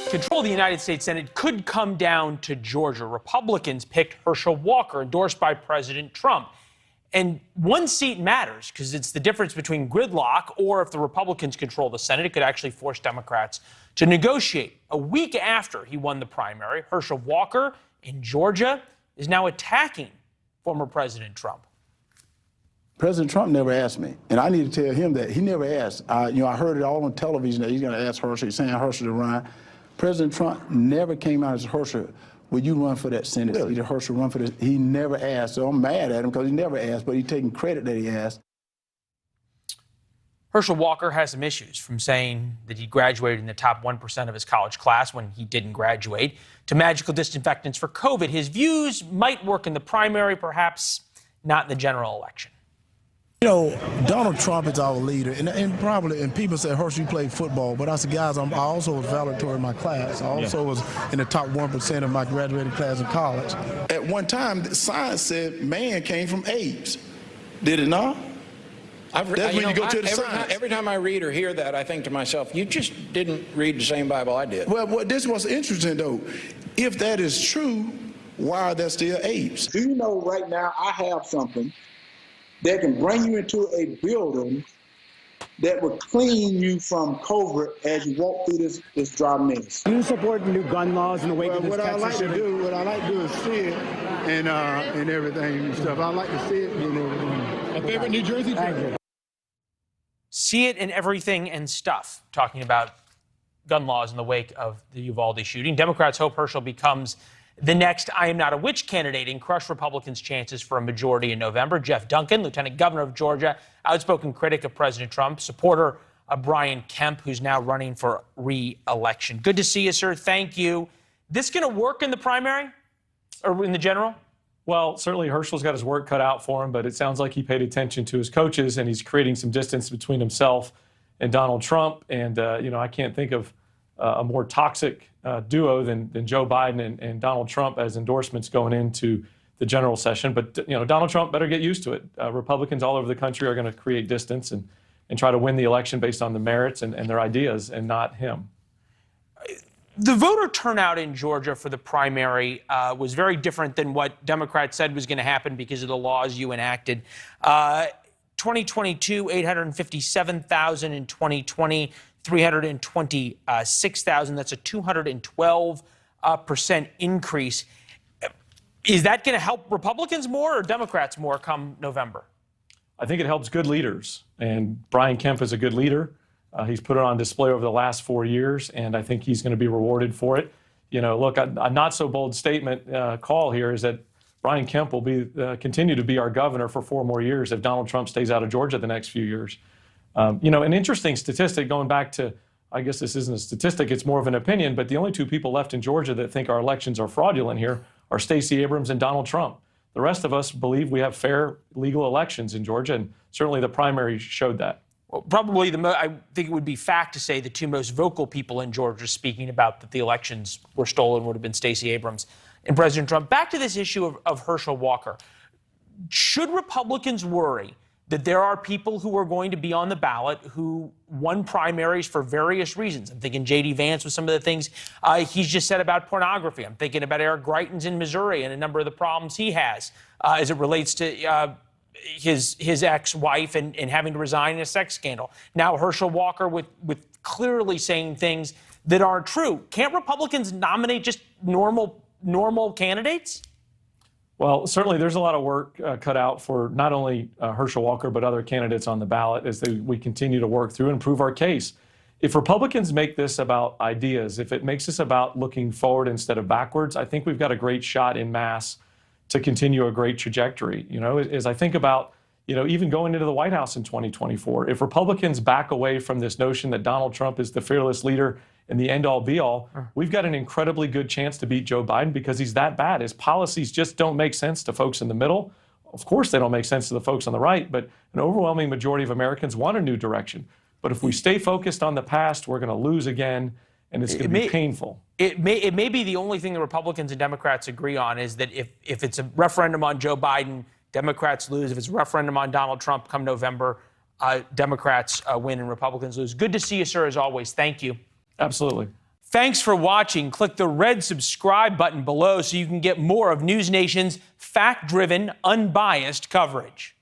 Control of the United States Senate could come down to Georgia. Republicans picked Herschel Walker, endorsed by President Trump. And one seat matters because it's the difference between gridlock or if the Republicans control the Senate, it could actually force Democrats to negotiate. A week after he won the primary, Herschel Walker in Georgia is now attacking former President Trump. President Trump never asked me, and I need to tell him that. He never asked. I heard it all on television that he's going to ask Herschel, he's saying Herschel to run. President Trump never came out and said, Herschel, will you run for that Senate? Did Herschel run for this? He never asked, so I'm mad at him because he never asked, but he's taking credit that he asked. Herschel Walker has some issues, from saying that he graduated in the top 1% of his college class when he didn't graduate, to magical disinfectants for COVID. His views might work in the primary, perhaps not in the general election. You know, Donald Trump is our leader, and people say, Herschel, you played football, but I said, guys, I also was valedictorian in my class. I also was in the top 1% of my graduating class in college. At one time, science said man came from apes. Did it not? That's when you go to the science. Every time I read or hear that, I think to myself, you just didn't read the same Bible I did. Well, this was interesting, though. If that is true, why are there still apes? Do you know right now I have something that can bring you into a building that will clean you from COVID as you walk through this dry mess. Do you support the new gun laws in the wake of this Texas shooting? What I like to do is see it and everything and stuff. I like to see it and everything. A favorite New Jersey trend? See it in everything and stuff, talking about gun laws in the wake of the Uvalde shooting. Democrats hope Herschel becomes the next I am not a witch candidate and crush Republicans' chances for a majority in November. Jeff Duncan, Lieutenant Governor of Georgia, outspoken critic of President Trump, supporter of Brian Kemp, who's now running for re-election. Good to see you, sir. Thank you. This going to work in the primary or in the general? Well, certainly Herschel's got his work cut out for him, but it sounds like he paid attention to his coaches and he's creating some distance between himself and Donald Trump. And, I can't think of a more toxic duo than Joe Biden and Donald Trump as endorsements going into the general session. But, Donald Trump better get used to it. Republicans all over the country are going to create distance and try to win the election based on the merits and their ideas and not him. The voter turnout in Georgia for the primary was very different than what Democrats said was going to happen because of the laws you enacted. 2022, 857,000. In 2020, 326,000. That's a 212% increase. Is that going to help Republicans more or Democrats more come November? I think it helps good leaders, and Brian Kemp is a good leader. He's put it on display over the last 4 years, and I think he's going to be rewarded for it. Look, a not-so-bold statement call here is that Brian Kemp will continue to be our governor for 4 more years if Donald Trump stays out of Georgia the next few years. An interesting statistic going back to, I guess this isn't a statistic, it's more of an opinion, but the only 2 people left in Georgia that think our elections are fraudulent here are Stacey Abrams and Donald Trump. The rest of us believe we have fair, legal elections in Georgia, and certainly the primary showed that. Well, probably I think it would be fact to say the 2 most vocal people in Georgia speaking about that the elections were stolen would have been Stacey Abrams and President Trump. Back to this issue of Herschel Walker. Should Republicans worry that there are people who are going to be on the ballot who won primaries for various reasons? I'm thinking J.D. Vance with some of the things he's just said about pornography. I'm thinking about Eric Greitens in Missouri and a number of the problems he has as it relates to his ex-wife and having to resign in a sex scandal. Now Herschel Walker with clearly saying things that aren't true. Can't Republicans nominate just normal candidates? Well, certainly there's a lot of work cut out for not only Herschel Walker, but other candidates on the ballot as we continue to work through and prove our case. If Republicans make this about ideas, if it makes this about looking forward instead of backwards, I think we've got a great shot in mass to continue a great trajectory. As I think about, even going into the White House in 2024, if Republicans back away from this notion that Donald Trump is the fearless leader and the end-all be-all, we've got an incredibly good chance to beat Joe Biden because he's that bad. His policies just don't make sense to folks in the middle. Of course, they don't make sense to the folks on the right, but an overwhelming majority of Americans want a new direction. But if we stay focused on the past, we're going to lose again, and it's going to be painful. It may be the only thing the Republicans and Democrats agree on is that if it's a referendum on Joe Biden, Democrats lose. If it's a referendum on Donald Trump come November, Democrats win and Republicans lose. Good to see you, sir, as always. Thank you. Absolutely. Thanks for watching. Click the red subscribe button below so you can get more of NewsNation's fact-driven, unbiased coverage.